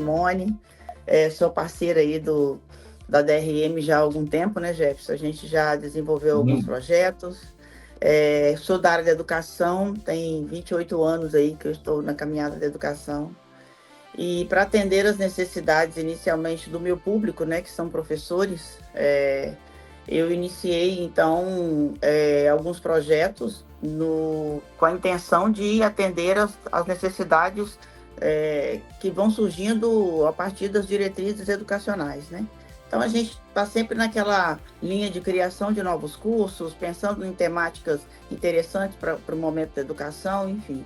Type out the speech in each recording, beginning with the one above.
Simone, sou parceira aí da DRM já há algum tempo, né, Jefferson? A gente já desenvolveu alguns projetos. Sou da área da educação, tem 28 anos aí que eu estou na caminhada da educação. E para atender as necessidades inicialmente do meu público, né, que são professores, eu iniciei, então, alguns projetos com a intenção de atender as necessidades que vão surgindo a partir das diretrizes educacionais, né? Então, a gente está sempre naquela linha de criação de novos cursos, pensando em temáticas interessantes para o momento da educação, enfim.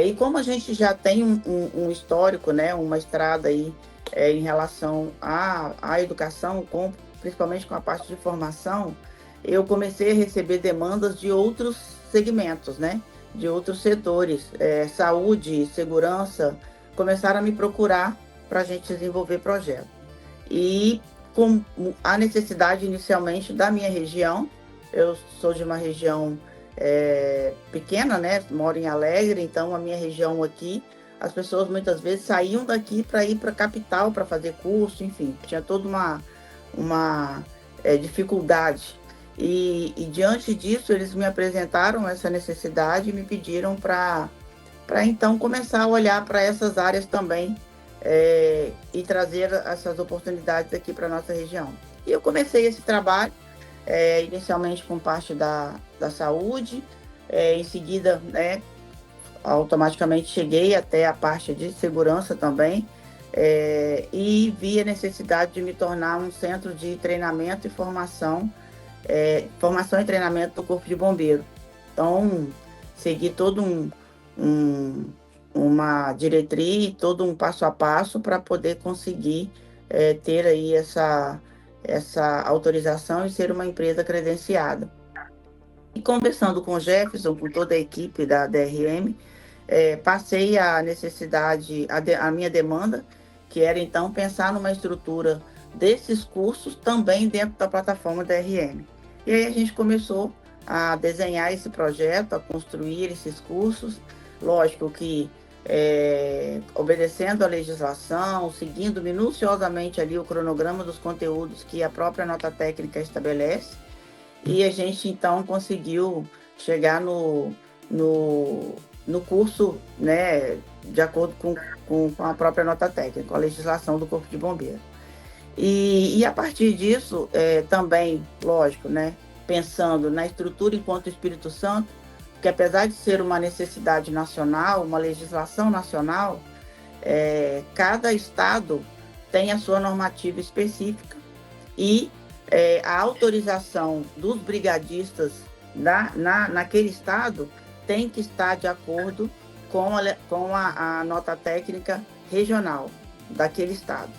E como a gente já tem um histórico, né, uma estrada aí em relação à educação, principalmente com a parte de formação, eu comecei a receber demandas de outros segmentos, né, de outros setores, saúde, segurança, começaram a me procurar para a gente desenvolver projetos. E com a necessidade inicialmente da minha região, eu sou de uma região pequena, né? Moro em Alegre, então a minha região aqui, as pessoas muitas vezes saíam daqui para ir para a capital para fazer curso, enfim, tinha toda uma dificuldade. E diante disso, eles me apresentaram essa necessidade e me pediram para então começar a olhar para essas áreas também e trazer essas oportunidades aqui para a nossa região. E eu comecei esse trabalho, inicialmente com parte da saúde, em seguida, né, automaticamente cheguei até a parte de segurança também, e vi a necessidade de me tornar um centro de treinamento e formação e treinamento do Corpo de Bombeiro. Então, segui todo uma diretriz, todo um passo a passo para poder conseguir ter aí essa autorização e ser uma empresa credenciada. E conversando com o Jefferson, com toda a equipe da DRM, passei a necessidade, a minha demanda, que era então pensar numa estrutura desses cursos também dentro da plataforma DRM. E aí a gente começou a desenhar esse projeto, a construir esses cursos, lógico que obedecendo a legislação, seguindo minuciosamente ali o cronograma dos conteúdos que a própria nota técnica estabelece, e a gente então conseguiu chegar no curso, né, de acordo com a própria nota técnica, com a legislação do Corpo de Bombeiro. E a partir disso, também, lógico, né, pensando na estrutura enquanto Espírito Santo, que apesar de ser uma necessidade nacional, uma legislação nacional, cada estado tem a sua normativa específica e a autorização dos brigadistas naquele estado tem que estar de acordo com a nota técnica regional daquele estado.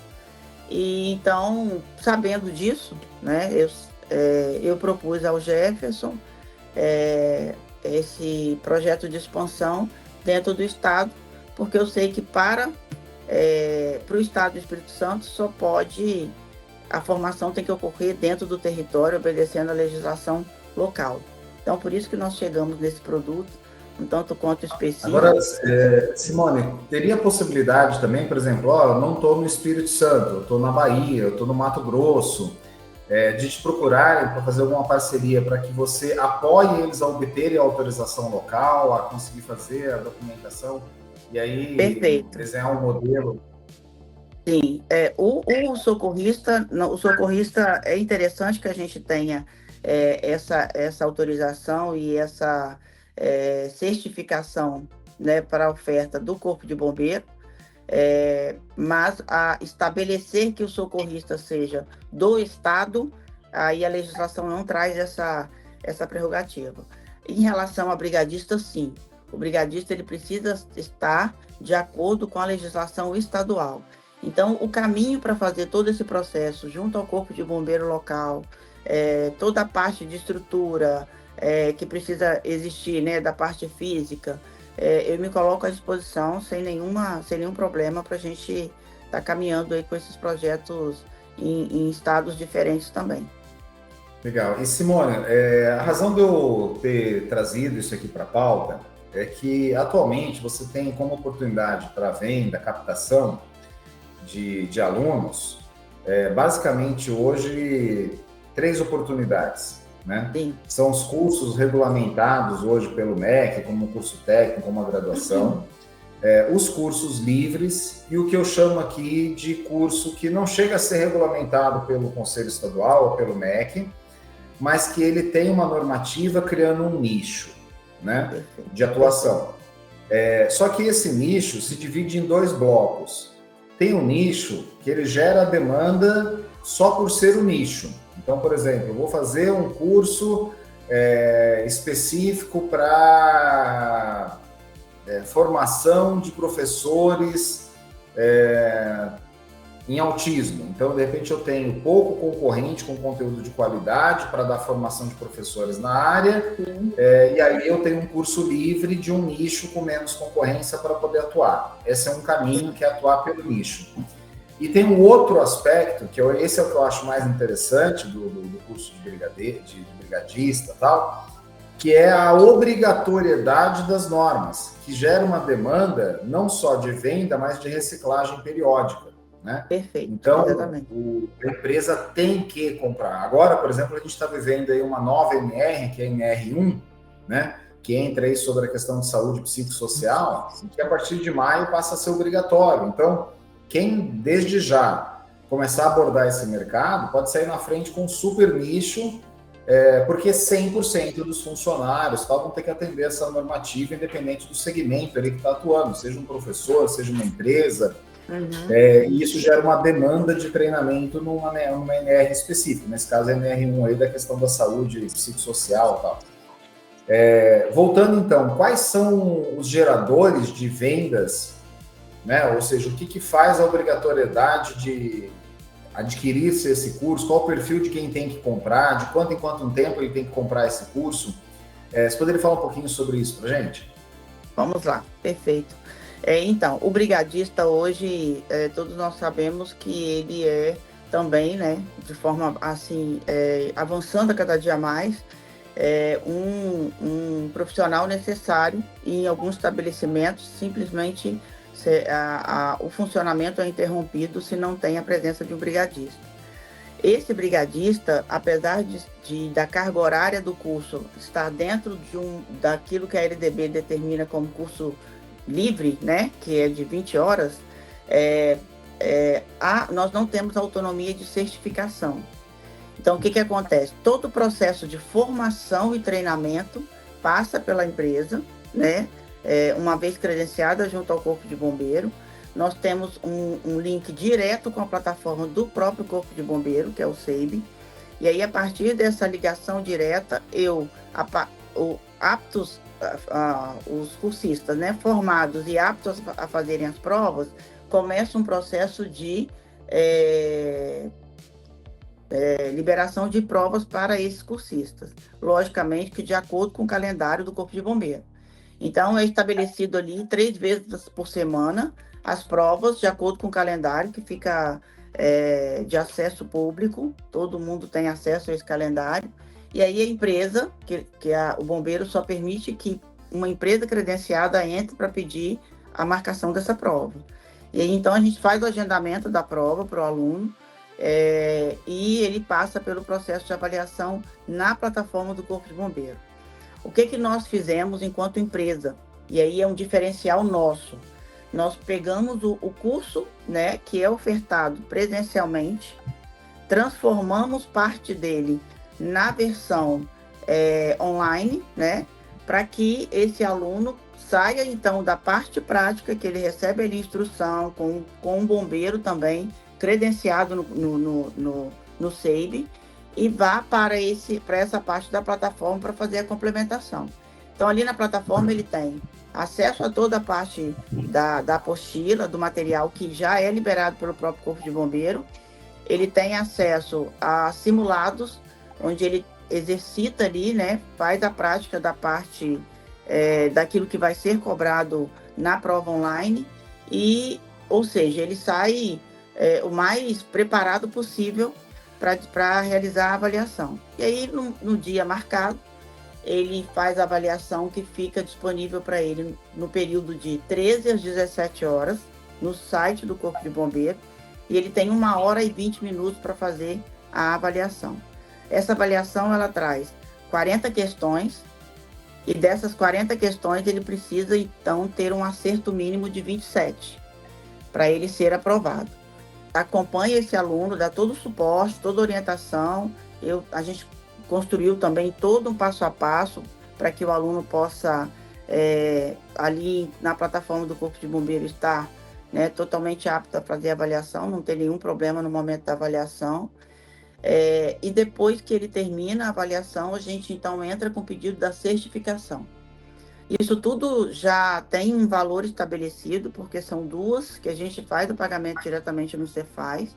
E então, sabendo disso, né, eu propus ao Jefferson esse projeto de expansão dentro do estado, porque eu sei que para o estado do Espírito Santo a formação tem que ocorrer dentro do território, obedecendo a legislação local. Então, por isso que nós chegamos nesse produto, um tanto quanto específico. Agora, Simone, teria possibilidade também, por exemplo, eu não estou no Espírito Santo, eu estou na Bahia, eu estou no Mato Grosso, de te procurarem para fazer alguma parceria para que você apoie eles a obterem a autorização local, a conseguir fazer a documentação e aí Perfeito. desenhar um modelo? Sim, o socorrista é interessante que a gente tenha essa autorização e essa certificação, né, para a oferta do Corpo de Bombeiro, mas a estabelecer que o socorrista seja do Estado, aí a legislação não traz essa prerrogativa. Em relação a brigadista, sim, o brigadista ele precisa estar de acordo com a legislação estadual. Então, o caminho para fazer todo esse processo junto ao Corpo de Bombeiro local, toda a parte de estrutura que precisa existir, né, da parte física, eu me coloco à disposição sem nenhum problema para a gente estar caminhando aí com esses projetos em estados diferentes também. Legal. E Simone, a razão de eu ter trazido isso aqui para a pauta é que atualmente você tem como oportunidade para venda, captação, de alunos, basicamente hoje 3 oportunidades, né? Sim. São os cursos regulamentados hoje pelo MEC, como um curso técnico, como uma graduação, os cursos livres e o que eu chamo aqui de curso que não chega a ser regulamentado pelo Conselho Estadual ou pelo MEC, mas que ele tem uma normativa criando um nicho, né, de atuação. Só que esse nicho se divide em 2 blocos. Tem um nicho que ele gera demanda só por ser um nicho. Então, por exemplo, eu vou fazer um curso específico para formação de professores em autismo. Então, de repente, eu tenho pouco concorrente com conteúdo de qualidade para dar formação de professores na área, e aí eu tenho um curso livre de um nicho com menos concorrência para poder atuar. Esse é um caminho, que é atuar pelo nicho. E tem um outro aspecto, esse é o que eu acho mais interessante do curso de brigadista e tal, que é a obrigatoriedade das normas, que gera uma demanda não só de venda, mas de reciclagem periódica, né? Perfeito. Então, Exatamente. a empresa tem que comprar. Agora, por exemplo, a gente está vivendo aí uma nova NR, que é a NR1, né? Que entra aí sobre a questão de saúde psicossocial, que a partir de maio passa a ser obrigatório. Então, quem desde já começar a abordar esse mercado pode sair na frente com um super nicho, porque 100% dos funcionários vão ter que atender essa normativa, independente do segmento ali que está atuando, seja um professor, seja uma empresa. E isso gera uma demanda de treinamento numa NR específica, nesse caso a NR1 aí da questão da saúde psicossocial e tal. Voltando então, quais são os geradores de vendas, né? Ou seja, o que faz a obrigatoriedade de adquirir-se esse curso, qual o perfil de quem tem que comprar, de quanto em quanto tempo ele tem que comprar esse curso? Você poderia falar um pouquinho sobre isso para a gente? Vamos lá, perfeito. Então, o brigadista hoje, todos nós sabemos que ele é também, né, de forma assim, avançando a cada dia mais, um profissional necessário e em alguns estabelecimentos simplesmente o funcionamento é interrompido se não tem a presença de um brigadista. Esse brigadista, apesar da carga horária do curso estar dentro daquilo que a LDB determina como curso livre, né, que é de 20 horas, nós não temos autonomia de certificação. Então, o que acontece? Todo o processo de formação e treinamento passa pela empresa, né? Uma vez credenciada junto ao Corpo de Bombeiro, nós temos um link direto com a plataforma do próprio Corpo de Bombeiro, que é o SEIB, e aí, a partir dessa ligação direta, os cursistas, né, formados e aptos a fazerem as provas, começa um processo de liberação de provas para esses cursistas, logicamente que de acordo com o calendário do Corpo de Bombeiro. Então, é estabelecido ali 3 vezes por semana as provas, de acordo com o calendário, que fica de acesso público, todo mundo tem acesso a esse calendário, e aí a empresa, o bombeiro só permite que uma empresa credenciada entre para pedir a marcação dessa prova. E aí, então, a gente faz o agendamento da prova para o aluno, e ele passa pelo processo de avaliação na plataforma do Corpo de Bombeiro. O que nós fizemos enquanto empresa? E aí é um diferencial nosso. Nós pegamos o curso, né, que é ofertado presencialmente, transformamos parte dele na versão online, né, para que esse aluno saia, então, da parte prática, que ele recebe ali instrução com um bombeiro também, credenciado no SEIB, e vá para essa parte da plataforma para fazer a complementação. Então, ali na plataforma, ele tem acesso a toda a parte da apostila, do material que já é liberado pelo próprio Corpo de Bombeiro. Ele tem acesso a simulados, onde ele exercita ali, né, faz a prática da parte daquilo que vai ser cobrado na prova online, ou seja, ele sai o mais preparado possível para realizar a avaliação. E aí, no dia marcado, ele faz a avaliação que fica disponível para ele no período de 13 às 17 horas, no site do Corpo de Bombeiro. e ele tem 1h20 para fazer a avaliação. Essa avaliação, ela traz 40 questões, e dessas 40 questões ele precisa, então, ter um acerto mínimo de 27, para ele ser aprovado. Acompanha esse aluno, dá todo o suporte, toda a orientação. A gente construiu também todo um passo a passo para que o aluno possa, ali na plataforma do Corpo de Bombeiros, estar, né, totalmente apto a fazer a avaliação, não tem nenhum problema no momento da avaliação. E depois que ele termina a avaliação, a gente então entra com o pedido da certificação. Isso tudo já tem um valor estabelecido, porque são 2 que a gente faz o pagamento diretamente no Cefaz,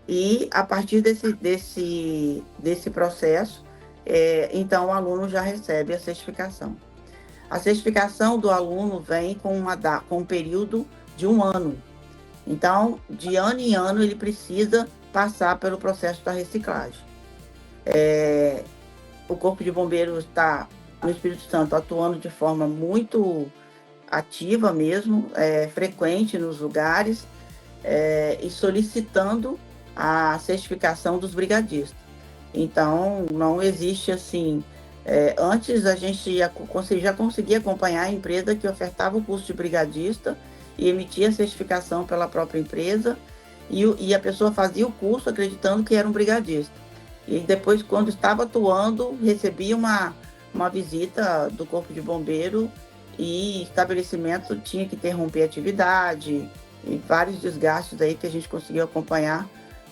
e a partir desse processo, então o aluno já recebe a certificação. A certificação do aluno vem com um período de 1 ano. Então, de ano em ano, ele precisa passar pelo processo da reciclagem. O Corpo de Bombeiros está, no Espírito Santo, atuando de forma muito ativa mesmo, frequente nos lugares, e solicitando a certificação dos brigadistas. Então, não existe assim... antes a gente já conseguia acompanhar a empresa que ofertava o curso de brigadista e emitia a certificação pela própria empresa, e a pessoa fazia o curso acreditando que era um brigadista. E depois, quando estava atuando, recebia uma visita do Corpo de Bombeiro, e estabelecimento tinha que interromper a atividade, e vários desgastes aí que a gente conseguiu acompanhar,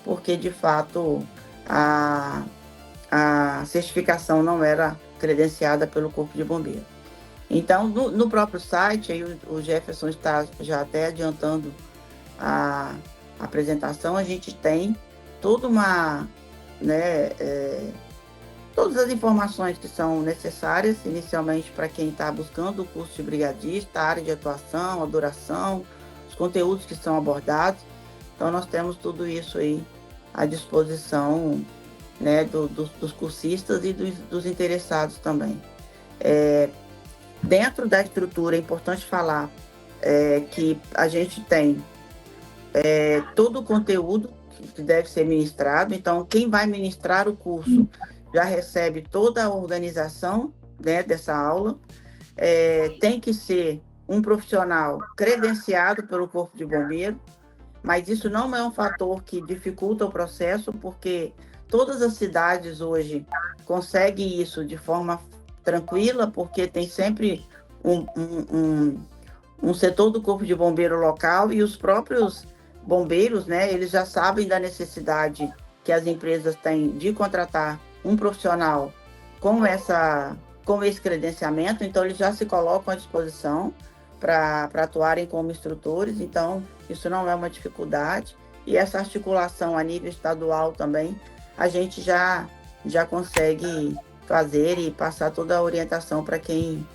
porque de fato a certificação não era credenciada pelo Corpo de Bombeiro. Então, no próprio site, aí o Jefferson está já até adiantando a apresentação, a gente tem toda todas as informações que são necessárias, inicialmente para quem está buscando o curso de brigadista, a área de atuação, a duração, os conteúdos que são abordados. Então, nós temos tudo isso aí à disposição, né, dos cursistas e dos interessados também. Dentro da estrutura, é importante falar que a gente tem todo o conteúdo que deve ser ministrado. Então, quem vai ministrar o curso já recebe toda a organização, né, dessa aula. Tem que ser um profissional credenciado pelo Corpo de Bombeiro, mas isso não é um fator que dificulta o processo, porque todas as cidades hoje conseguem isso de forma tranquila, porque tem sempre um setor do Corpo de Bombeiro local, e os próprios bombeiros, né, eles já sabem da necessidade que as empresas têm de contratar um profissional com esse credenciamento. Então eles já se colocam à disposição para atuarem como instrutores. Então isso não é uma dificuldade, e essa articulação a nível estadual também a gente já consegue fazer e passar toda a orientação para quem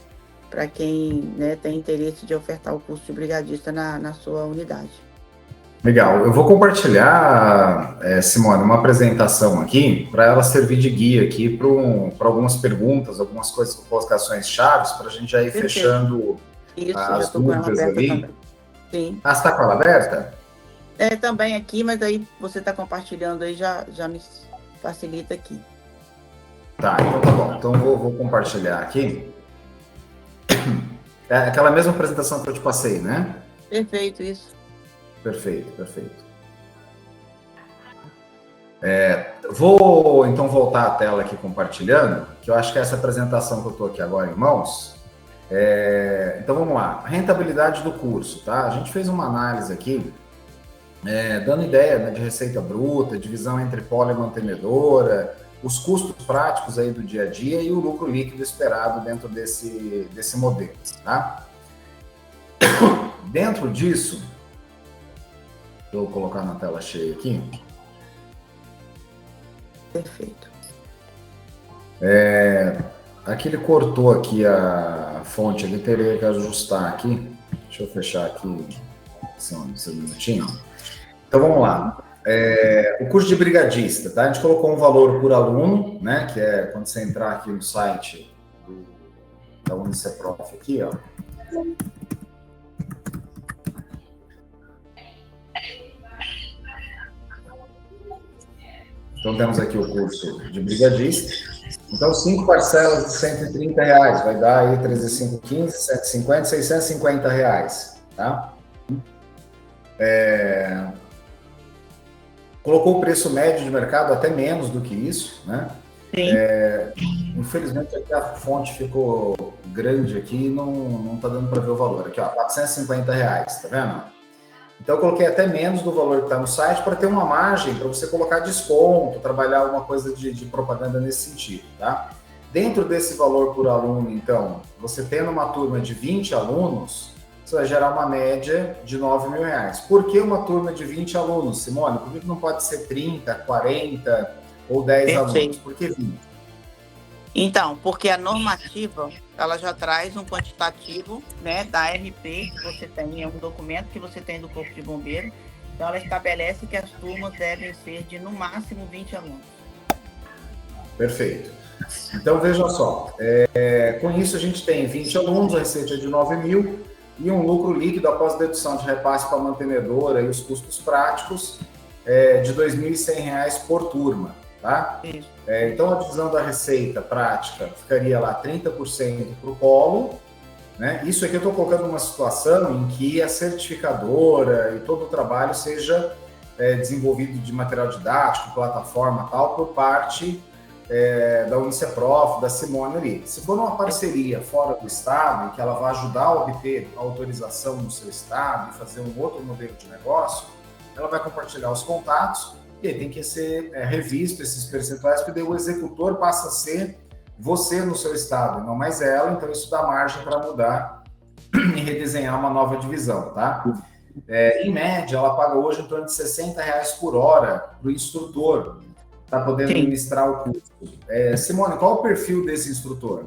né, tem interesse de ofertar o curso de brigadista na sua unidade. Legal. Eu vou compartilhar, Simone, uma apresentação aqui para ela servir de guia aqui para algumas perguntas, algumas coisas, colocações chaves, para a gente já ir fechando isso, as dúvidas ali. Também. Sim. Ah, você está com ela aberta? Também aqui, mas aí você está compartilhando aí, já me facilita aqui. Tá, então tá bom. Então vou compartilhar aqui. É aquela mesma apresentação que eu te passei, né? Perfeito, isso. Perfeito. Vou então voltar a tela aqui compartilhando, que eu acho que essa apresentação que eu estou aqui agora em mãos. Então vamos lá, rentabilidade do curso, tá? A gente fez uma análise aqui, dando ideia, né, de receita bruta, divisão entre polo e mantenedora, os custos práticos aí do dia a dia e o lucro líquido esperado dentro desse modelo, tá? Dentro disso, vou colocar na tela cheia aqui. Perfeito. Aqui ele cortou aqui a fonte, ele teria que ajustar aqui. Deixa eu fechar aqui só um minutinho. Então vamos lá. O curso de brigadista, tá? A gente colocou um valor por aluno, né? Que é quando você entrar aqui no site da Uniceprof aqui, ó. Então, temos aqui o curso de brigadista. Então, 5 parcelas de R$ 130, vai dar aí 305,15, 150, R$ 650, tá? Colocou o preço médio de mercado até menos do que isso, né? Infelizmente, aqui a fonte ficou grande aqui e não está dando para ver o valor. Aqui, ó, R$ 450, tá vendo? Então, eu coloquei até menos do valor que está no site para ter uma margem para você colocar desconto, trabalhar alguma coisa de propaganda nesse sentido, tá? Dentro desse valor por aluno, então, você tendo uma turma de 20 alunos, você vai gerar uma média de R$ 9.000. Por que uma turma de 20 alunos, Simone? Por que não pode ser 30, 40 ou 10 alunos? Por que 20? Então, porque a normativa, ela já traz um quantitativo, né, da RP, que você tem, é um documento que você tem do Corpo de Bombeiro. Então, ela estabelece que as turmas devem ser de, no máximo, 20 alunos. Perfeito. Então, veja só, com isso a gente tem 20 alunos, a receita é de 9.000 e um lucro líquido após dedução de repasse para a mantenedora e os custos práticos de R$ 2.100 por turma, tá? Então, a divisão da receita prática ficaria lá 30% para o polo, né? Isso aqui eu estou colocando numa situação em que a certificadora e todo o trabalho seja desenvolvido de material didático, plataforma tal, por parte da Uniceprof, da Simone ali. Se for uma parceria fora do estado, em que ela vai ajudar a obter a autorização no seu estado e fazer um outro modelo de negócio, ela vai compartilhar os contatos e aí tem que ser revisto esses percentuais, porque daí o executor passa a ser você no seu estado, e não mais ela, então isso dá margem para mudar e redesenhar uma nova divisão, tá? Em média, ela paga hoje em torno de R$ 60 por hora para o instrutor, para poder administrar o curso. Simone, qual o perfil desse instrutor?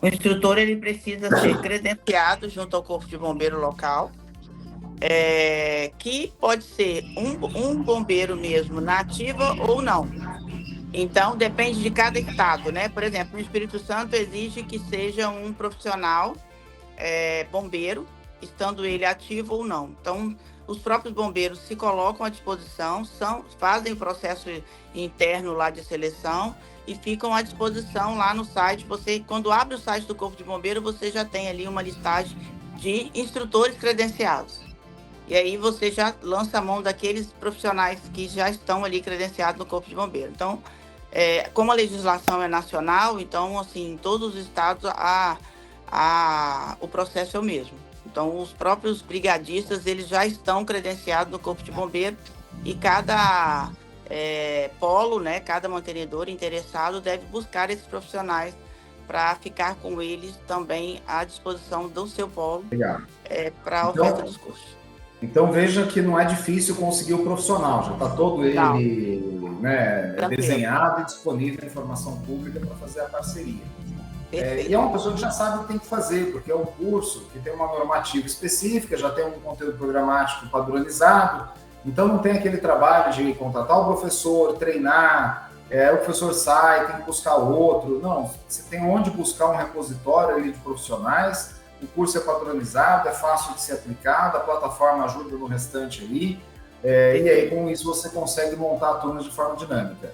O instrutor, ele precisa ser credenciado junto ao Corpo de Bombeiro local, que pode ser um bombeiro mesmo na ativa ou não. Então, depende de cada estado, né? Por exemplo, no Espírito Santo exige que seja um profissional bombeiro, estando ele ativo ou não. Então, os próprios bombeiros se colocam à disposição, fazem o processo interno lá de seleção e ficam à disposição lá no site. Você, quando abre o site do Corpo de Bombeiro, você já tem ali uma listagem de instrutores credenciados. E aí você já lança a mão daqueles profissionais que já estão ali credenciados no Corpo de Bombeiro. Então, como a legislação é nacional, então, assim, em todos os estados o processo é o mesmo. Então, os próprios brigadistas, eles já estão credenciados no Corpo de Bombeiro e cada polo, né, cada mantenedor interessado deve buscar esses profissionais para ficar com eles também à disposição do seu polo para a oferta dos cursos. Então, veja que não é difícil conseguir o profissional, já está todo ele desenhado e disponível em informação pública para fazer a parceria. E é uma pessoa que já sabe o que tem que fazer, porque é um curso que tem uma normativa específica, já tem um conteúdo programático padronizado, então não tem aquele trabalho de contratar o professor, treinar, o professor sai, tem que buscar outro. Não, você tem onde buscar um repositório ali de profissionais, o curso é padronizado, é fácil de ser aplicado, a plataforma ajuda no restante ali, e aí com isso você consegue montar turmas de forma dinâmica.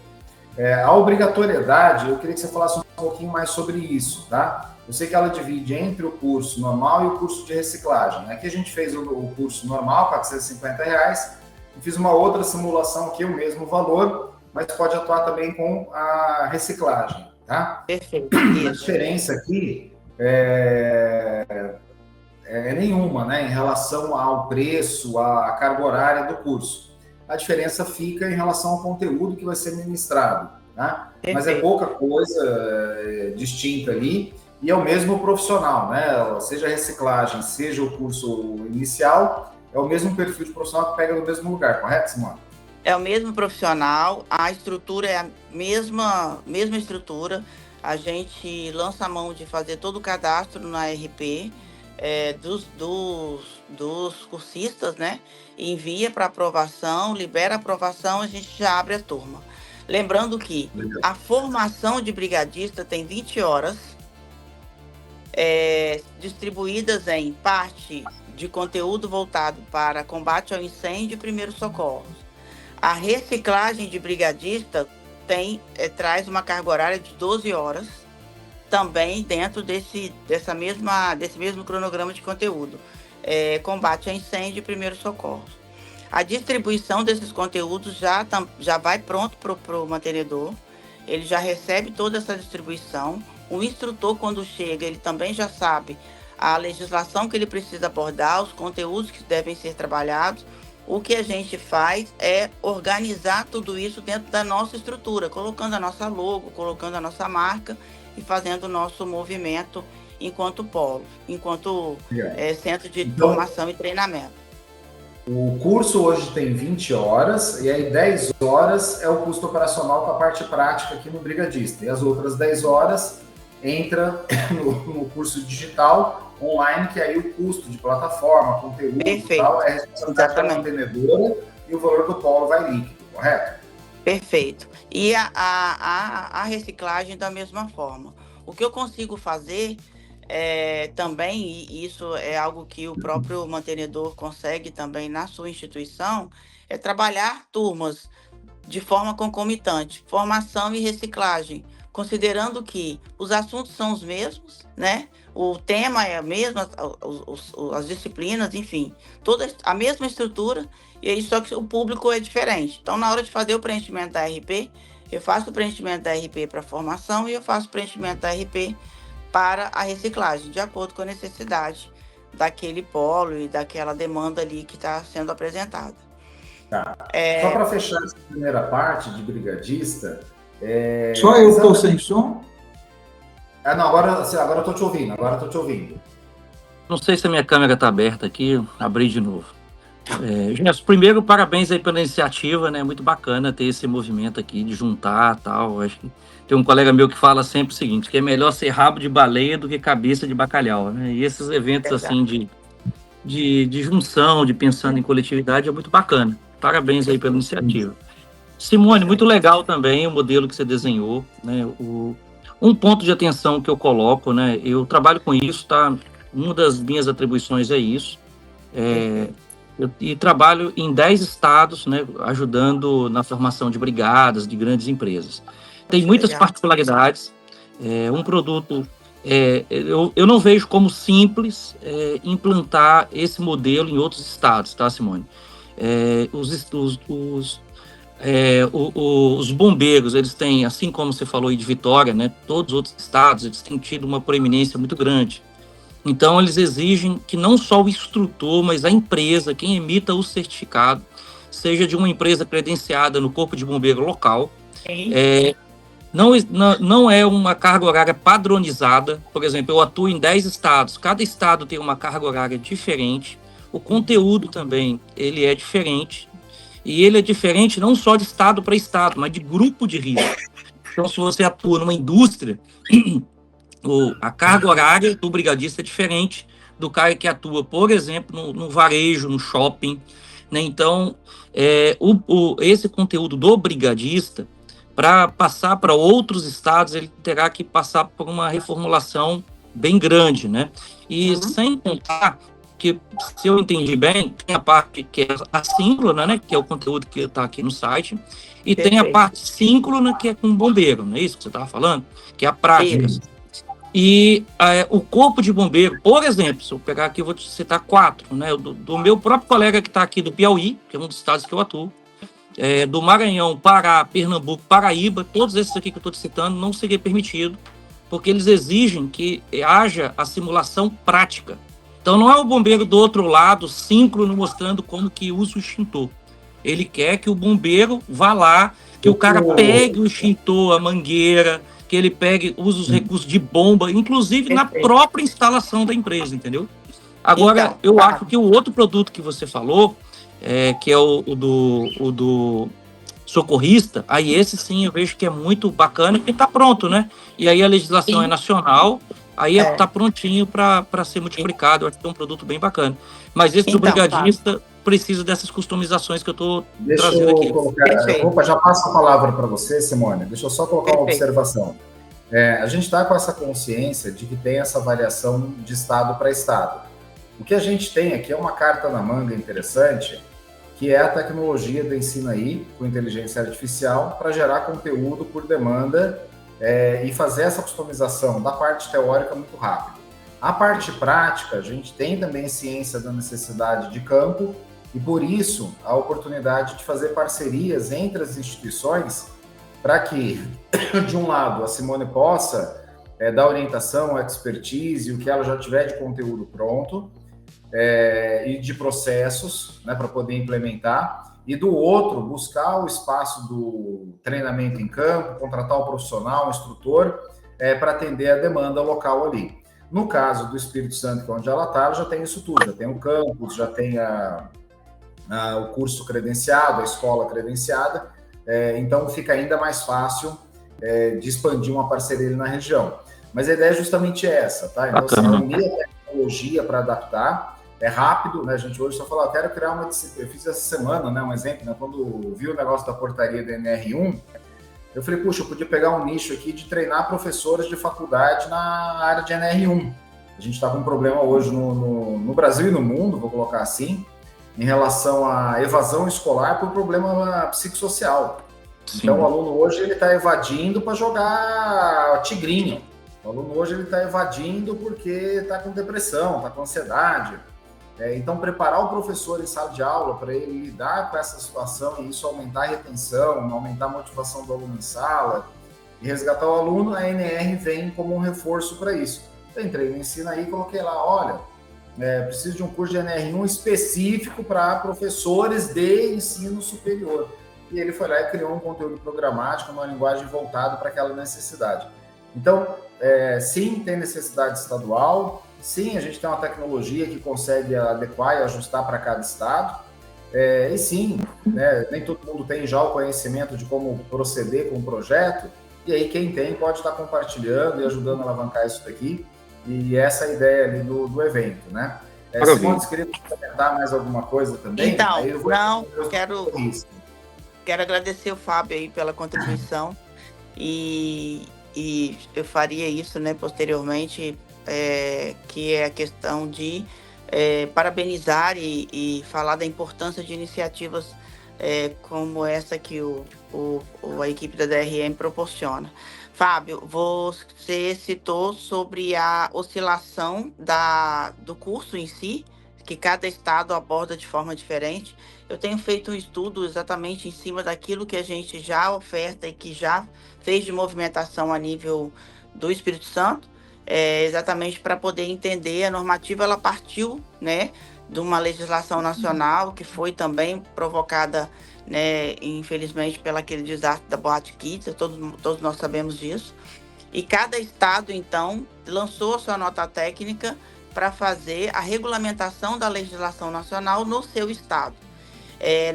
A obrigatoriedade, eu queria que você falasse um pouquinho mais sobre isso, tá? Eu sei que ela divide entre o curso normal e o curso de reciclagem. Aqui a gente fez o curso normal, R$ 450, e fiz uma outra simulação aqui, o mesmo valor, mas pode atuar também com a reciclagem, tá? Perfeito. A diferença aqui é nenhuma, né, em relação ao preço, à carga horária do curso. A diferença fica em relação ao conteúdo que vai ser ministrado, tá? Mas é pouca coisa distinta ali e é o mesmo profissional, né? Seja a reciclagem, seja o curso inicial, é o mesmo perfil de profissional que pega no mesmo lugar, correto, Simone? É o mesmo profissional, a estrutura é a mesma estrutura. A gente lança a mão de fazer todo o cadastro na RP dos cursistas, né? Envia para aprovação, libera a aprovação, a gente já abre a turma. Lembrando que a formação de brigadista tem 20 horas, distribuídas em parte de conteúdo voltado para combate ao incêndio e primeiros socorros. A reciclagem de brigadista traz uma carga horária de 12 horas, também dentro desse mesmo cronograma de conteúdo. Combate a incêndio e primeiros socorros. A distribuição desses conteúdos já vai pronto para o mantenedor, ele já recebe toda essa distribuição. O instrutor, quando chega, ele também já sabe a legislação que ele precisa abordar, os conteúdos que devem ser trabalhados. O que a gente faz é organizar tudo isso dentro da nossa estrutura, colocando a nossa logo, colocando a nossa marca e fazendo o nosso movimento enquanto polo, enquanto centro de formação e treinamento. O curso hoje tem 20 horas, e aí 10 horas é o custo operacional com a parte prática aqui no Brigadista. E as outras 10 horas entra no curso digital, online, que aí o custo de plataforma, conteúdo e tal, é responsabilidade da mantenedora e o valor do polo vai líquido, correto? Perfeito. E a reciclagem da mesma forma. O que eu consigo fazer também, e isso é algo que o próprio mantenedor consegue também na sua instituição, é trabalhar turmas de forma concomitante, formação e reciclagem, considerando que os assuntos são os mesmos, né? O tema é o mesmo, as disciplinas, enfim, toda a mesma estrutura, e aí só que o público é diferente. Então, na hora de fazer o preenchimento da RP, eu faço o preenchimento da RP para formação e eu faço o preenchimento da RP para a reciclagem, de acordo com a necessidade daquele polo e daquela demanda ali que está sendo apresentada. Tá. Só para fechar essa primeira parte de brigadista... Só eu estou sem som? Não, agora eu estou te ouvindo, Não sei se a minha câmera está aberta aqui, abri de novo. Gerson, primeiro, parabéns aí pela iniciativa, né? Muito bacana ter esse movimento aqui de juntar e tal. Acho que tem um colega meu que fala sempre o seguinte, que é melhor ser rabo de baleia do que cabeça de bacalhau, né? E esses eventos assim de junção, de pensando em coletividade, é muito bacana. Parabéns aí pela iniciativa. Simone, muito legal também o modelo que você desenhou, né? Um ponto de atenção que eu coloco, né? Eu trabalho com isso, tá? Uma das minhas atribuições é isso. E trabalho em 10 estados, né? Ajudando na formação de brigadas, de grandes empresas. Tem muitas particularidades. Um produto... eu não vejo como simples implantar esse modelo em outros estados, tá, Simone? Os bombeiros, eles têm, assim como você falou aí de Vitória, né, todos os outros estados, eles têm tido uma proeminência muito grande. Então, eles exigem que não só o instrutor, mas a empresa, quem emita o certificado, seja de uma empresa credenciada no Corpo de Bombeiro local. Não é uma carga horária padronizada. Por exemplo, eu atuo em 10 estados. Cada estado tem uma carga horária diferente. O conteúdo também, ele é diferente. E ele é diferente não só de estado para estado, mas de grupo de risco. Então, se você atua numa indústria, a carga horária do brigadista é diferente do cara que atua, por exemplo, no varejo, no shopping, né? Então, esse conteúdo do brigadista, para passar para outros estados, ele terá que passar por uma reformulação bem grande, né? E sem contar que, se eu entendi bem, tem a parte que é assíncrona, né, que é o conteúdo que está aqui no site, e tem a parte síncrona, que é com o bombeiro, não é isso que você estava falando? Que é a prática. Sim. E o corpo de bombeiro, por exemplo, se eu pegar aqui, eu vou te citar 4, né, do meu próprio colega que está aqui do Piauí, que é um dos estados que eu atuo, do Maranhão, Pará, Pernambuco, Paraíba, todos esses aqui que eu estou te citando, não seria permitido, porque eles exigem que haja a simulação prática. Então, não é o bombeiro do outro lado, síncrono, mostrando como que usa o extintor. Ele quer que o bombeiro vá lá, que o cara pegue o extintor, a mangueira, que ele use os recursos de bomba, inclusive na própria instalação da empresa, entendeu? Agora, eu acho que o outro produto que você falou, que é o do socorrista, aí esse sim eu vejo que é muito bacana e está pronto, né? E aí a legislação é nacional, aí está prontinho para ser multiplicado. Eu acho que é um produto bem bacana. Mas esse do brigadista precisa dessas customizações que eu estou trazendo aqui. Opa, já passo a palavra para você, Simone. Deixa eu só colocar uma observação. A gente está com essa consciência de que tem essa variação de estado para estado. O que a gente tem aqui é uma carta na manga interessante, que é a tecnologia do ensino aí, com inteligência artificial, para gerar conteúdo por demanda e fazer essa customização da parte teórica muito rápido. A parte prática, a gente tem também ciência da necessidade de campo, e por isso a oportunidade de fazer parcerias entre as instituições para que, de um lado, a Simone possa dar orientação, expertise, o que ela já tiver de conteúdo pronto, e de processos, né, para poder implementar, e do outro, buscar o espaço do treinamento em campo, contratar o profissional, o instrutor, para atender a demanda local ali. No caso do Espírito Santo, que é onde ela está, já tem isso tudo, já tem o campus, já tem o curso credenciado, a escola credenciada, então fica ainda mais fácil de expandir uma parceria ali na região. Mas a ideia é justamente essa, tá? Então, você unir a tecnologia para adaptar, é rápido, né? A gente hoje só fala, quero criar uma disciplina. Eu fiz essa semana, né, um exemplo, né? Quando vi o negócio da portaria da NR1, eu falei, puxa, eu podia pegar um nicho aqui de treinar professores de faculdade na área de NR1. A gente está com um problema hoje no Brasil e no mundo, vou colocar assim, em relação à evasão escolar por problema psicossocial. Sim. Então, o aluno hoje ele está evadindo para jogar tigrinho. O aluno hoje ele está evadindo porque está com depressão, está com ansiedade. Então, preparar o professor em sala de aula para ele lidar com essa situação e isso aumentar a retenção, aumentar a motivação do aluno em sala e resgatar o aluno, a NR vem como um reforço para isso. Eu entrei no Ensina Aí e coloquei lá, olha, preciso de um curso de NR1 específico para professores de ensino superior. E ele foi lá e criou um conteúdo programático, uma linguagem voltada para aquela necessidade. Então, sim, tem necessidade estadual, sim, a gente tem uma tecnologia que consegue adequar e ajustar para cada estado, e sim, né, nem todo mundo tem já o conhecimento de como proceder com o projeto, e aí quem tem pode estar compartilhando e ajudando a alavancar isso daqui, e essa é a ideia ali do evento, né? Simone, você queria comentar mais alguma coisa também? Então, quero agradecer o Fábio aí pela contribuição, e eu faria isso, né, posteriormente, que é a questão de parabenizar e falar da importância de iniciativas como essa que a equipe da DRM proporciona. Fábio, você citou sobre a oscilação do curso em si, que cada estado aborda de forma diferente. Eu tenho feito um estudo exatamente em cima daquilo que a gente já oferta e que já fez de movimentação a nível do Espírito Santo, exatamente para poder entender. A normativa, ela partiu, né, de uma legislação nacional que foi também provocada, né, infelizmente, pelo aquele desastre da Boate Kids, todos nós sabemos disso. E cada estado, então, lançou a sua nota técnica para fazer a regulamentação da legislação nacional no seu estado.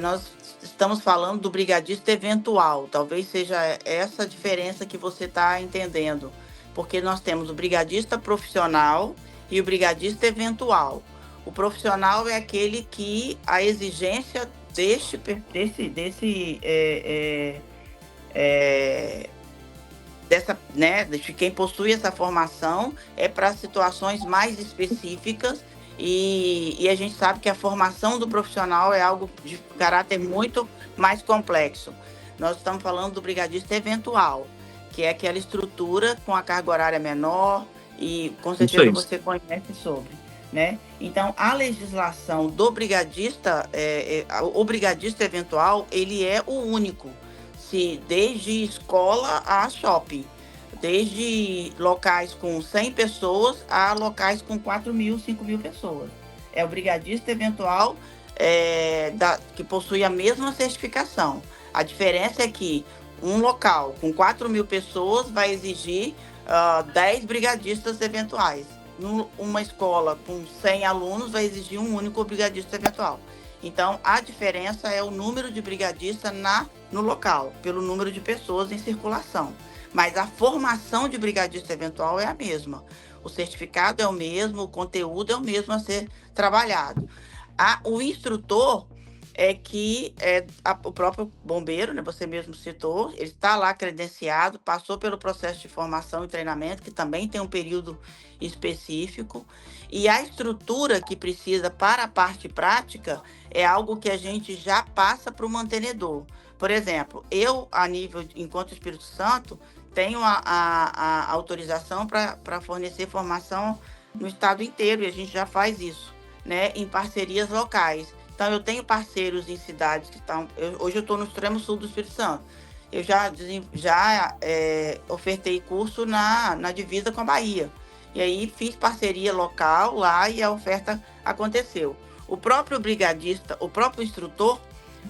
Nós estamos falando do brigadista eventual, talvez seja essa a diferença que você está entendendo, porque nós temos o brigadista profissional e o brigadista eventual. O profissional é aquele que a exigência de quem possui essa formação é para situações mais específicas, e a gente sabe que a formação do profissional é algo de caráter muito mais complexo. Nós estamos falando do brigadista eventual, que é aquela estrutura com a carga horária menor, e com certeza você conhece sobre, né? Então, a legislação do brigadista, o brigadista eventual, ele é o único, desde escola a shopping, desde locais com 100 pessoas a locais com 4.000, 5.000 pessoas. É o brigadista eventual que possui a mesma certificação. A diferença é que um local com 4.000 pessoas vai exigir 10 brigadistas eventuais. Uma escola com 100 alunos vai exigir um único brigadista eventual. Então, a diferença é o número de brigadistas no local, pelo número de pessoas em circulação. Mas a formação de brigadista eventual é a mesma. O certificado é o mesmo, o conteúdo é o mesmo a ser trabalhado. O instrutor, é que o próprio bombeiro, né, você mesmo citou, ele está lá credenciado, passou pelo processo de formação e treinamento, que também tem um período específico, e a estrutura que precisa para a parte prática é algo que a gente já passa para o mantenedor. Por exemplo, eu, a nível, enquanto Espírito Santo, tenho a autorização para fornecer formação no estado inteiro, e a gente já faz isso, né, em parcerias locais. Então, eu tenho parceiros em cidades que estão... hoje eu estou no extremo sul do Espírito Santo. Eu já ofertei curso na divisa com a Bahia. E aí fiz parceria local lá e a oferta aconteceu. O próprio brigadista, o próprio instrutor,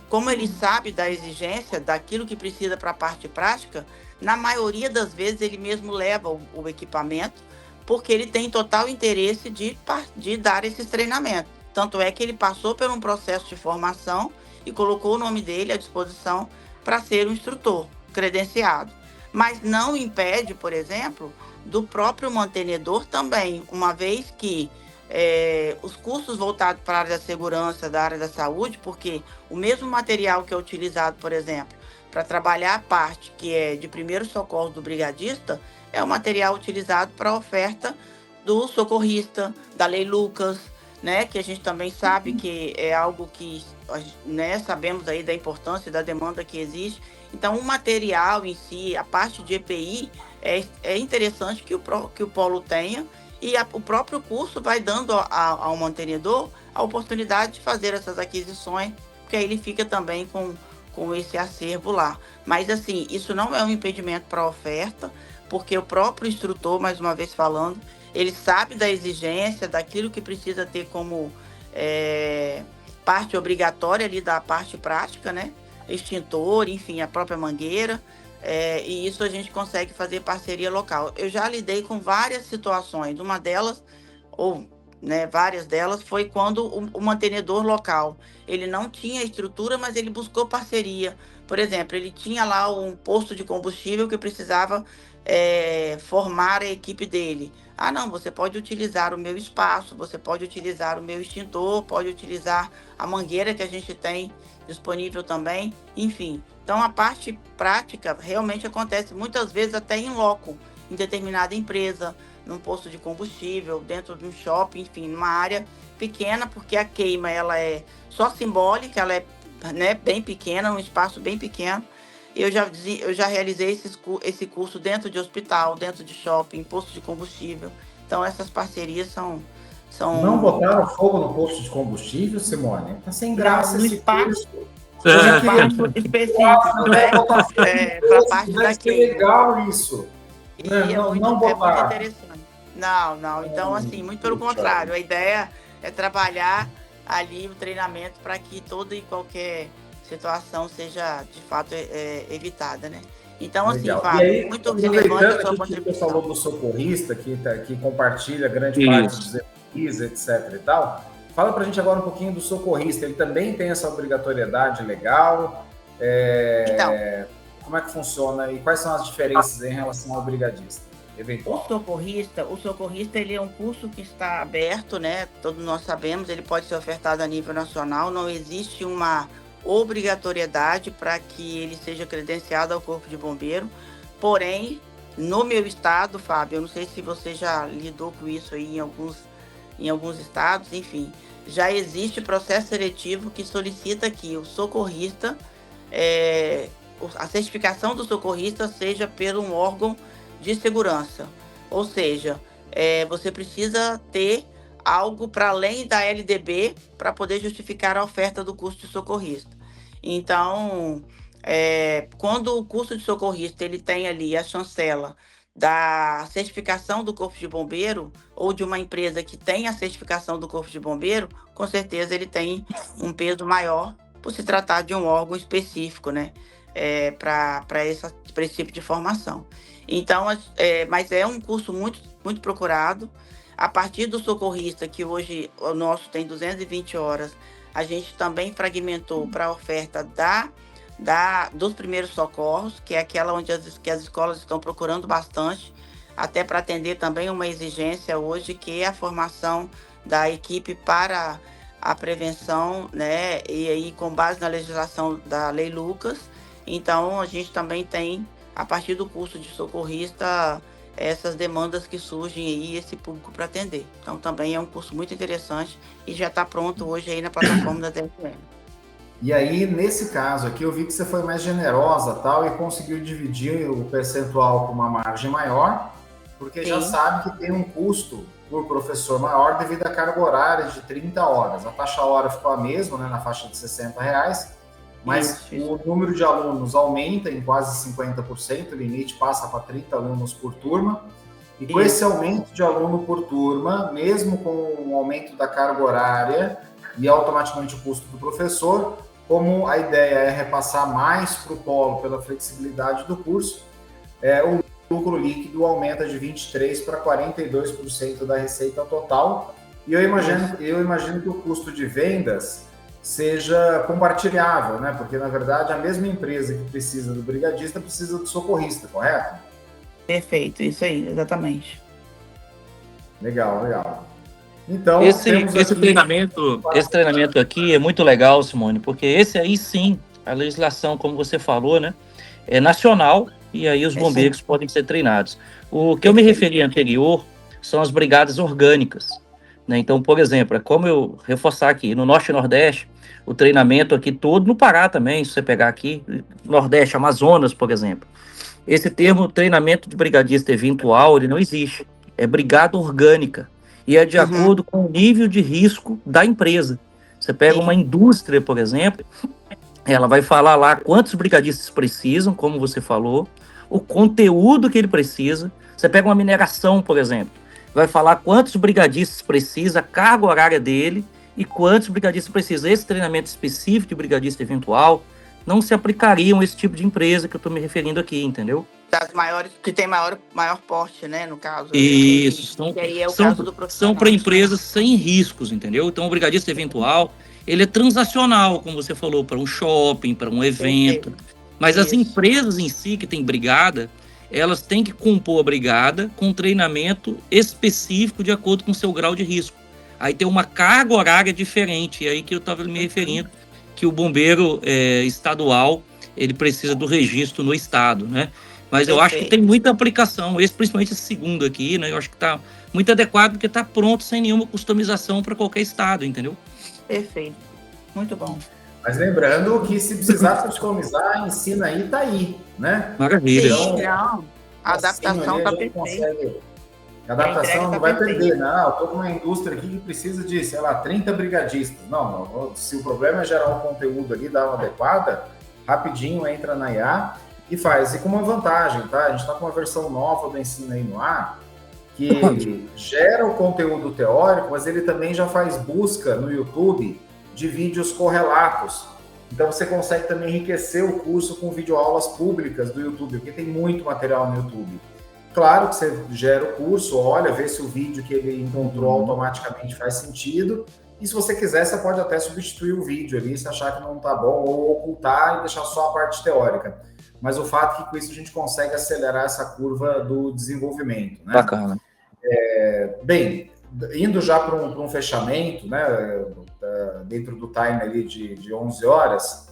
como ele sabe da exigência, daquilo que precisa para a parte prática, na maioria das vezes ele mesmo leva o equipamento, porque ele tem total interesse de dar esses treinamentos. Tanto é que ele passou por um processo de formação e colocou o nome dele à disposição para ser um instrutor credenciado. Mas não impede, por exemplo, do próprio mantenedor também, uma vez que os cursos voltados para a área da segurança, da área da saúde, porque o mesmo material que é utilizado, por exemplo, para trabalhar a parte que é de primeiro socorro do brigadista, é o material utilizado para a oferta do socorrista, da Lei Lucas, né, que a gente também sabe que é algo que, né, sabemos aí da importância e da demanda que existe. Então, o material em si, a parte de EPI, é interessante que o polo tenha, e o próprio curso vai dando ao mantenedor a oportunidade de fazer essas aquisições, porque aí ele fica também com esse acervo lá. Mas, assim, isso não é um impedimento para a oferta, porque o próprio instrutor, mais uma vez falando, ele sabe da exigência, daquilo que precisa ter como parte obrigatória ali da parte prática, né? Extintor, enfim, a própria mangueira, e isso a gente consegue fazer parceria local. Eu já lidei com várias situações, uma delas, ou né, várias delas, foi quando o mantenedor local, ele não tinha estrutura, mas ele buscou parceria. Por exemplo, ele tinha lá um posto de combustível que precisava formar a equipe dele. Ah, não, você pode utilizar o meu espaço, você pode utilizar o meu extintor, pode utilizar a mangueira que a gente tem disponível também, enfim. Então, a parte prática realmente acontece muitas vezes até em loco, em determinada empresa, num posto de combustível, dentro de um shopping, enfim, numa área pequena, porque a queima ela é só simbólica, ela é, né, bem pequena, um espaço bem pequeno. Eu já realizei esse curso dentro de hospital, dentro de shopping, posto de combustível. Então, essas parcerias são... Não botaram fogo no posto de combustível, Simone? Tá sem graça no esse espaço, curso. espaço específico, né? Para a parte da queima. Legal isso. E é muito interessante. Não. Então, assim, muito pelo contrário. A ideia é trabalhar ali o treinamento para que toda e qualquer situação seja, de fato, evitada, né? Então, legal. Assim, Fábio, aí, muito relevante a sua contribuição. Você falou do socorrista, que compartilha grande parte dos EPIs, etc. e tal. Fala para a gente agora um pouquinho do socorrista. Ele também tem essa obrigatoriedade legal? Então, como é que funciona e quais são as diferenças em relação ao brigadista? Eventual. O socorrista ele é um curso que está aberto, né? Todos nós sabemos, ele pode ser ofertado a nível nacional, não existe uma obrigatoriedade para que ele seja credenciado ao Corpo de Bombeiro. Porém, no meu estado, Fábio, eu não sei se você já lidou com isso aí em alguns estados, enfim, já existe processo seletivo que solicita que o socorrista, a certificação do socorrista seja por um órgão de segurança. Ou seja, você precisa ter algo para além da LDB para poder justificar a oferta do curso de socorrista. Então, quando o curso de socorrista ele tem ali a chancela da certificação do Corpo de Bombeiro ou de uma empresa que tem a certificação do Corpo de Bombeiro, com certeza ele tem um peso maior por se tratar de um órgão específico, né, para esse tipo de formação. Então, mas é um curso muito, muito procurado. A partir do socorrista, que hoje o nosso tem 220 horas, a gente também fragmentou para a oferta dos primeiros socorros, que é aquela onde que as escolas estão procurando bastante, até para atender também uma exigência hoje, que é a formação da equipe para a prevenção, né? E aí, com base na legislação da Lei Lucas, então a gente também tem, a partir do curso de socorrista, essas demandas que surgem aí, esse público para atender. Então, também é um curso muito interessante e já está pronto hoje aí na plataforma da DRM. E aí, nesse caso aqui, eu vi que você foi mais generosa tal e conseguiu dividir o percentual com uma margem maior, porque já sabe que tem um custo por professor maior devido à carga horária de 30 horas. A taxa hora ficou a mesma, né, na faixa de R$60, mas o número de alunos aumenta em quase 50%, o limite passa para 30 alunos por turma, e com esse aumento de aluno por turma, mesmo com o aumento da carga horária e automaticamente o custo do professor, como a ideia é repassar mais para o polo pela flexibilidade do curso, o lucro líquido aumenta de 23% para 42% da receita total. E eu imagino que o custo de vendas seja compartilhável, né? Porque, na verdade, a mesma empresa que precisa do brigadista precisa do socorrista, correto? Perfeito, isso aí, exatamente. Legal. Então, esse treinamento aqui é muito legal, Simone, porque esse aí sim, a legislação, como você falou, né, é nacional, e aí os bombeiros podem ser treinados. O que eu me referi anterior são as brigadas orgânicas, né? Então, por exemplo, é como eu reforçar aqui, no Norte e Nordeste, o treinamento aqui todo, no Pará também, se você pegar aqui, Nordeste, Amazonas, por exemplo, esse termo treinamento de brigadista eventual, ele não existe, é brigada orgânica, e é de acordo com o nível de risco da empresa. Você pega uma indústria, por exemplo, ela vai falar lá quantos brigadistas precisam, como você falou, o conteúdo que ele precisa. Você pega uma mineração, por exemplo, vai falar quantos brigadistas precisa, a carga horária dele e quantos brigadistas precisa. Esse treinamento específico de brigadista eventual não se aplicariam a esse tipo de empresa que eu estou me referindo aqui, entendeu? Das maiores, que tem maior porte, né, no caso. Isso, são para empresas sem riscos, entendeu? Então, o brigadista eventual, ele é transacional, como você falou, para um shopping, para um evento. Mas as empresas em si que têm brigada, elas têm que compor a brigada com treinamento específico de acordo com o seu grau de risco. Aí tem uma carga horária diferente, e aí que eu estava me referindo, que o bombeiro estadual, ele precisa do registro no estado, né? Mas eu acho que tem muita aplicação, principalmente esse segundo aqui, né? Eu acho que está muito adequado, porque está pronto sem nenhuma customização para qualquer estado, entendeu? Perfeito. Muito bom. Mas lembrando que se precisar customizar, ensina aí, tá aí, né? Maravilha. Então, a adaptação está perfeita. A adaptação não vai perder, não. Eu tô com uma indústria aqui que precisa de, 30 brigadistas. Não, se o problema é gerar um conteúdo ali, dar uma adequada, rapidinho entra na IA e faz. E com uma vantagem, tá? A gente está com uma versão nova do Ensino aí no Ar, que gera o conteúdo teórico, mas ele também já faz busca no YouTube de vídeos correlatos. Então você consegue também enriquecer o curso com videoaulas públicas do YouTube, porque tem muito material no YouTube. Claro que você gera o curso, olha, vê se o vídeo que ele encontrou automaticamente faz sentido, e se você quiser, você pode até substituir o vídeo ali, se achar que não está bom, ou ocultar e deixar só a parte teórica. Mas o fato é que com isso a gente consegue acelerar essa curva do desenvolvimento, né? Bacana. Bem, indo já para um fechamento, né, dentro do time ali de 11 horas,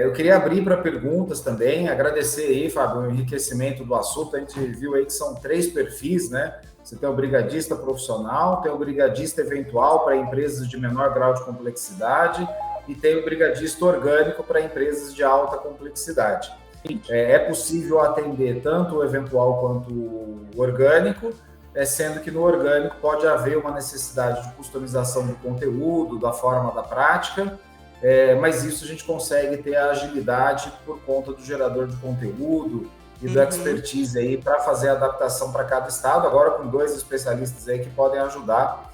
eu queria abrir para perguntas também, agradecer aí, Fábio, o enriquecimento do assunto. A gente viu aí que são 3 perfis, né? Você tem o brigadista profissional, tem o brigadista eventual para empresas de menor grau de complexidade e tem o brigadista orgânico para empresas de alta complexidade. É possível atender tanto o eventual quanto o orgânico, sendo que no orgânico pode haver uma necessidade de customização do conteúdo, da forma da prática, mas isso a gente consegue ter a agilidade por conta do gerador de conteúdo e do expertise aí para fazer a adaptação para cada estado, agora com 2 especialistas aí que podem ajudar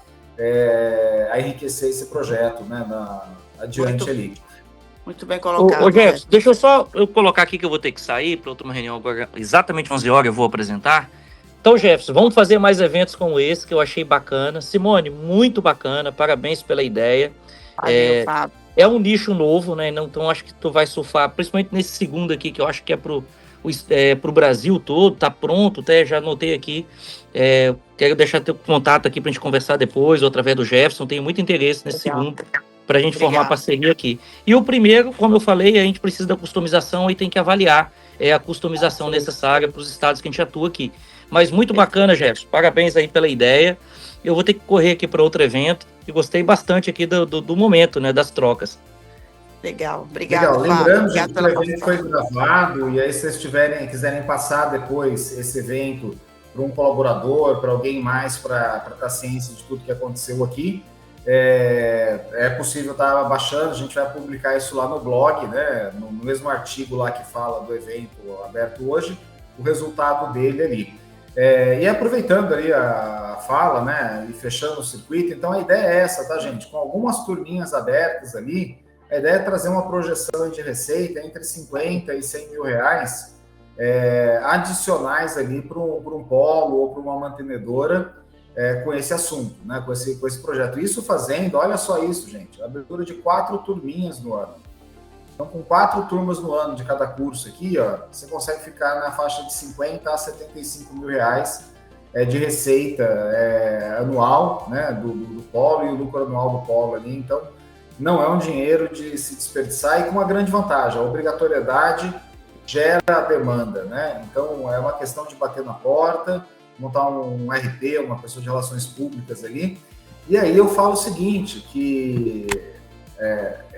a enriquecer esse projeto, né, adiante ali. Muito bem colocado. Jefferson, deixa eu colocar aqui que eu vou ter que sair para outra reunião agora, exatamente 11 horas eu vou apresentar. Então, Jefferson, vamos fazer mais eventos como esse, que eu achei bacana. Simone, muito bacana, parabéns pela ideia. É um nicho novo, né? Então, acho que tu vai surfar, principalmente nesse segundo aqui, que eu acho que é pro para o Brasil todo, está pronto, até já anotei aqui. Quero deixar teu contato aqui para a gente conversar depois, ou através do Jefferson. Tenho muito interesse nesse segundo, para a gente formar parceria aqui. E o primeiro, como eu falei, a gente precisa da customização e tem que avaliar a customização necessária para os estados que a gente atua aqui. Mas muito bacana, Jefferson. Parabéns aí pela ideia. Eu vou ter que correr aqui para outro evento e gostei bastante aqui do momento, né, das trocas. Legal, obrigado. Lembrando que o evento foi gravado, e aí se vocês quiserem passar depois esse evento para um colaborador, para alguém mais, para estar ciência de tudo que aconteceu aqui, é possível estar baixando. A gente vai publicar isso lá no blog, né, no mesmo artigo lá que fala do evento aberto hoje, o resultado dele ali. E aproveitando ali a fala, né, e fechando o circuito, então a ideia é essa, tá, gente? Com algumas turminhas abertas ali, a ideia é trazer uma projeção de receita entre 50 e 100 mil reais adicionais ali para um polo ou para uma mantenedora com esse assunto, né, com esse projeto. Isso fazendo, olha só isso, gente, a abertura de 4 turminhas no ano. Então, com 4 turmas no ano de cada curso aqui, ó, você consegue ficar na faixa de 50 a 75 mil reais de receita anual, né, do polo, e o lucro anual do polo ali. Então, não é um dinheiro de se desperdiçar, e com uma grande vantagem: a obrigatoriedade gera a demanda, né? Então, é uma questão de bater na porta, montar um RP, uma pessoa de relações públicas ali. E aí eu falo o seguinte, que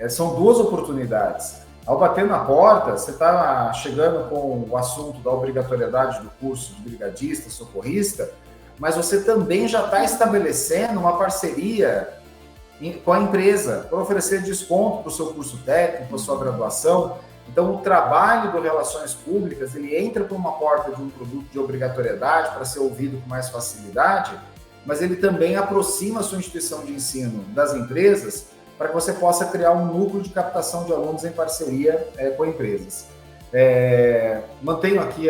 são 2 oportunidades. Ao bater na porta, você está chegando com o assunto da obrigatoriedade do curso de brigadista, socorrista, mas você também já está estabelecendo uma parceria com a empresa para oferecer desconto para o seu curso técnico, para a sua graduação. Então, o trabalho do Relações Públicas, ele entra por uma porta de um produto de obrigatoriedade para ser ouvido com mais facilidade, mas ele também aproxima a sua instituição de ensino das empresas para que você possa criar um núcleo de captação de alunos em parceria com empresas. Mantenho aqui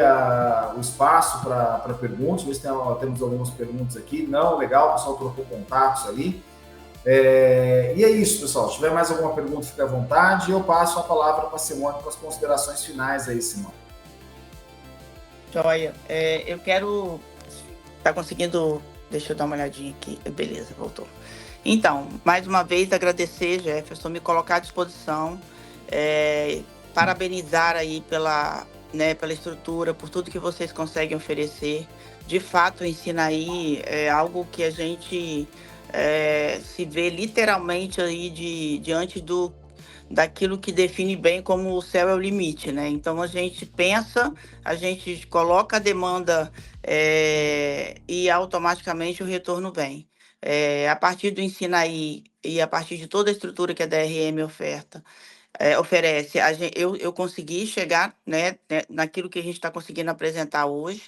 o espaço para perguntas, ver se temos algumas perguntas aqui. Não, legal, o pessoal trocou contatos ali. E é isso, pessoal. Se tiver mais alguma pergunta, fique à vontade. Eu passo a palavra para a Simone para as considerações finais aí, Simone. Joia. Eu quero... Tá conseguindo... Deixa eu dar uma olhadinha aqui. Beleza, voltou. Então, mais uma vez, agradecer, Jefferson, me colocar à disposição, parabenizar aí pela estrutura, por tudo que vocês conseguem oferecer. De fato, o Ensinaí é algo que a gente se vê literalmente aí diante daquilo que define bem como o céu é o limite, né? Então, a gente pensa, a gente coloca a demanda e automaticamente o retorno vem. A partir do Ensinaí e a partir de toda a estrutura que a DRM oferece, eu consegui chegar, né, naquilo que a gente está conseguindo apresentar hoje.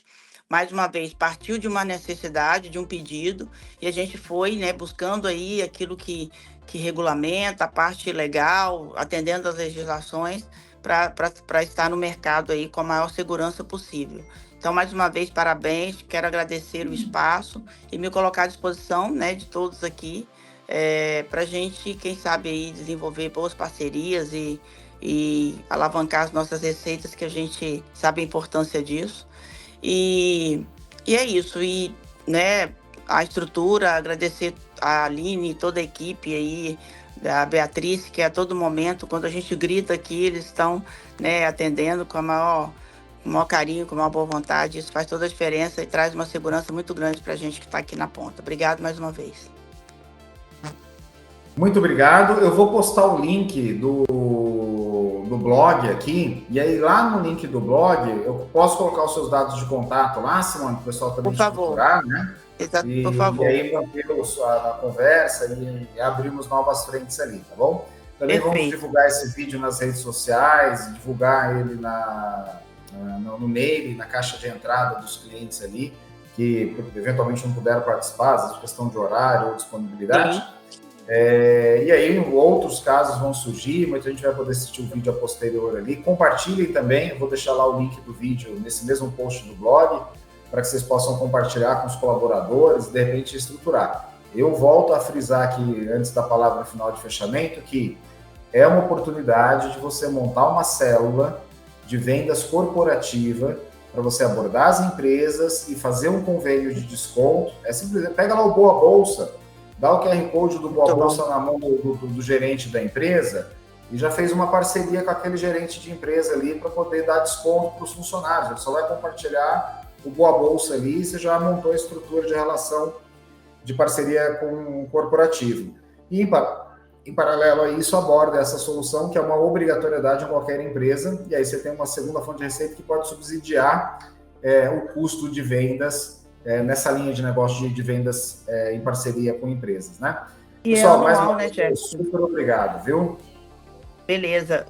Mais uma vez, partiu de uma necessidade, de um pedido, e a gente foi, né, buscando aí aquilo que regulamenta a parte legal, atendendo às legislações, para estar no mercado aí com a maior segurança possível. Então, mais uma vez, parabéns, quero agradecer o espaço e me colocar à disposição, né, de todos aqui, para a gente, quem sabe, aí, desenvolver boas parcerias e alavancar as nossas receitas, que a gente sabe a importância disso. E é isso, e, né, a estrutura, agradecer a Aline e toda a equipe aí, a Beatriz, que a todo momento, quando a gente grita aqui, eles estão, né, atendendo com o maior carinho, com a maior boa vontade. Isso faz toda a diferença e traz uma segurança muito grande para a gente que está aqui na ponta. Obrigado mais uma vez. Muito obrigado. Eu vou postar o link do blog aqui, e aí lá no link do blog, eu posso colocar os seus dados de contato lá, Simone, para o pessoal também te procurar, né? Exato, por favor. E aí mantemos a conversa e abrimos novas frentes ali, tá bom? Também Perfeito. Vamos divulgar esse vídeo nas redes sociais, divulgar ele no mail, na caixa de entrada dos clientes ali, que eventualmente não puderam participar, às vezes questão de horário ou disponibilidade. E aí outros casos vão surgir, mas a gente vai poder assistir o vídeo a posterior ali. Compartilhem também, eu vou deixar lá o link do vídeo nesse mesmo post do blog, para que vocês possam compartilhar com os colaboradores e de repente estruturar. Eu volto a frisar aqui, antes da palavra final de fechamento, que é uma oportunidade de você montar uma célula de vendas corporativa para você abordar as empresas e fazer um convênio de desconto. É simples, pega lá o Boa Bolsa, dá o QR Code do Boa Bolsa na mão do gerente da empresa e já fez uma parceria com aquele gerente de empresa ali para poder dar desconto para os funcionários. Ele só vai compartilhar o Boa Bolsa ali e você já montou a estrutura de relação de parceria com o corporativo. E em paralelo a isso, aborda essa solução, que é uma obrigatoriedade em qualquer empresa, e aí você tem uma segunda fonte de receita que pode subsidiar o custo de vendas nessa linha de negócio de vendas em parceria com empresas, né? E pessoal, anual, mais uma né, vez, super obrigado, viu? Beleza.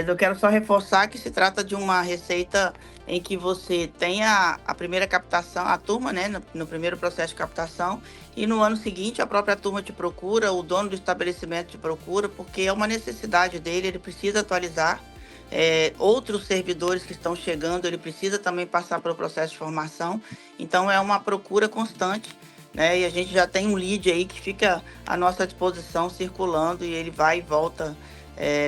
Eu quero só reforçar que se trata de uma receita em que você tem a primeira captação, a turma, né, no primeiro processo de captação, e no ano seguinte a própria turma te procura, o dono do estabelecimento te procura, porque é uma necessidade dele, ele precisa atualizar outros servidores que estão chegando, ele precisa também passar pelo processo de formação, então é uma procura constante, né, e a gente já tem um lead aí que fica à nossa disposição circulando e ele vai e volta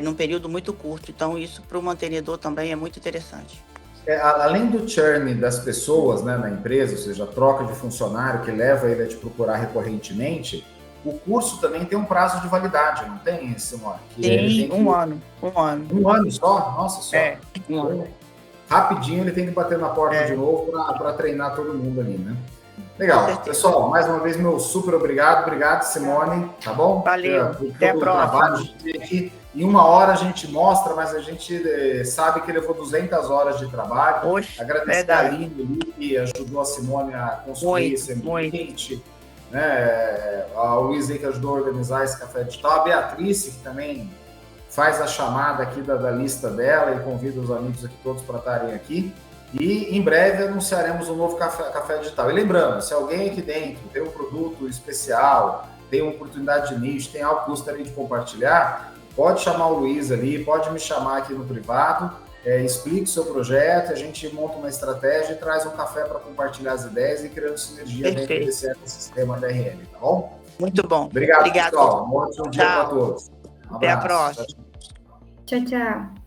num período muito curto, então isso para o mantenedor também é muito interessante. Além do churn das pessoas, né, na empresa, ou seja, a troca de funcionário que leva ele a te procurar recorrentemente, o curso também tem um prazo de validade, não tem, Simone? Tem um ano. Um ano só? Nossa, só. Um ano. Rapidinho ele tem que bater na porta de novo para treinar todo mundo ali, né? Legal. Pessoal, mais uma vez, meu super obrigado. Obrigado, Simone, tá bom? Valeu. Até a próxima. Em 1 hora a gente mostra, mas a gente sabe que levou 200 horas de trabalho. Oxe, agradecer a Aline ali, que ajudou a Simone a construir esse ambiente. Né? A Luísa aí, que ajudou a organizar esse café digital. A Beatriz, que também faz a chamada aqui da lista dela e convida os amigos aqui todos para estarem aqui. E em breve anunciaremos um novo café digital. E lembrando, se alguém aqui dentro tem um produto especial, tem uma oportunidade de nicho, tem algo que gostaria de compartilhar, pode chamar o Luiz ali, pode me chamar aqui no privado, explique o seu projeto, a gente monta uma estratégia e traz um café para compartilhar as ideias e criando sinergia dentro desse ecossistema da RM, tá bom? Muito bom. Obrigado. Pessoal. Um ótimo dia para todos. Até a próxima. Tchau, tchau.